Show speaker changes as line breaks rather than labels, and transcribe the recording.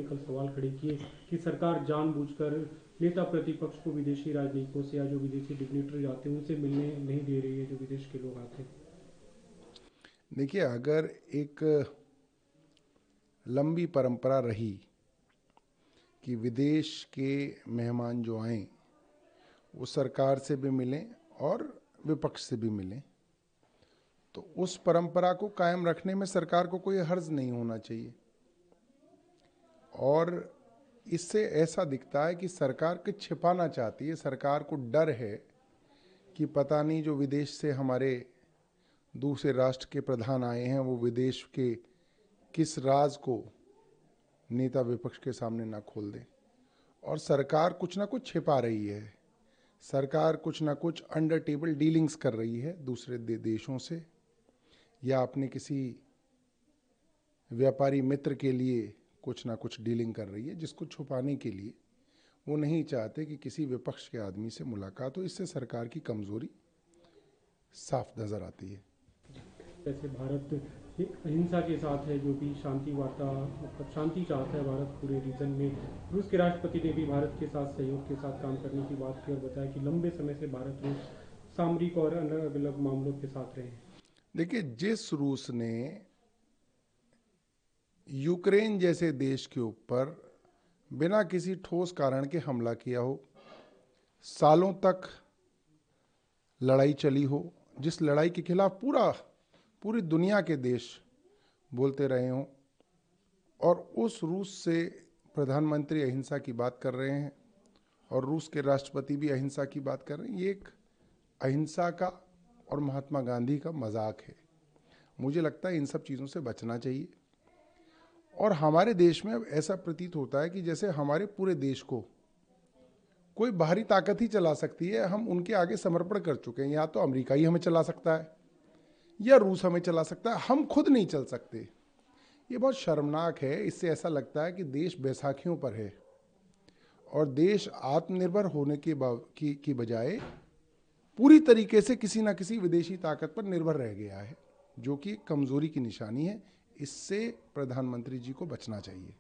कल सवाल खड़े किए कि सरकार जानबूझकर नेता प्रतिपक्ष को विदेशी राजनयिकों से या जो विदेशी डिग्नेटरी आते हैं उनसे मिलने नहीं दे रही है जो विदेश के लोग आते हैं।
देखिए, अगर एक लंबी परंपरा रही कि विदेश के मेहमान जो आए वो सरकार से भी मिलें और विपक्ष से भी मिलें, तो उस परंपरा को कायम रखने में सरकार को कोई हर्ज नहीं होना चाहिए। और इससे ऐसा दिखता है कि सरकार कुछ छिपाना चाहती है, सरकार को डर है कि पता नहीं जो विदेश से हमारे दूसरे राष्ट्र के प्रधान आए हैं वो विदेश के किस राज को नेता विपक्ष के सामने ना खोल दें। और सरकार कुछ ना कुछ छिपा रही है, सरकार कुछ ना कुछ अंडर टेबल डीलिंग्स कर रही है दूसरे देशों से, या अपने किसी व्यापारी मित्र के लिए कुछ ना कुछ डीलिंग कर रही है, जिसको छुपाने के लिए वो नहीं चाहते कि किसी विपक्ष के आदमी से मुलाकात हो। इससे सरकार की कमजोरी साफ नजर आती है।
जैसे भारत एक अहिंसा के साथ है, जो भी शांति वार्ता मतलब शांति चाहता है भारत पूरे रीजन में। रूस के राष्ट्रपति ने भी भारत के साथ सहयोग के साथ काम करने की बात की और बताया कि लंबे समय से भारत रूस सामरिक और अलग अलग मामलों के साथ रहे हैं।
देखिए, जिस रूस ने यूक्रेन जैसे देश के ऊपर बिना किसी ठोस कारण के हमला किया हो, सालों तक लड़ाई चली हो, जिस लड़ाई के खिलाफ पूरी दुनिया के देश बोलते रहे हों, और उस रूस से प्रधानमंत्री अहिंसा की बात कर रहे हैं और रूस के राष्ट्रपति भी अहिंसा की बात कर रहे हैं, ये एक अहिंसा का और महात्मा गांधी का मजाक है। मुझे लगता है इन सब चीज़ों से बचना चाहिए। और हमारे देश में अब ऐसा प्रतीत होता है कि जैसे हमारे पूरे देश को कोई बाहरी ताकत ही चला सकती है, हम उनके आगे समर्पण कर चुके हैं। या तो अमेरिका ही हमें चला सकता है या रूस हमें चला सकता है, हम खुद नहीं चल सकते। ये बहुत शर्मनाक है। इससे ऐसा लगता है कि देश बैसाखियों पर है और देश आत्मनिर्भर होने की बजाय पूरी तरीके से किसी ना किसी विदेशी ताकत पर निर्भर रह गया है, जो कि कमजोरी की निशानी है। इससे प्रधानमंत्री जी को बचना चाहिए।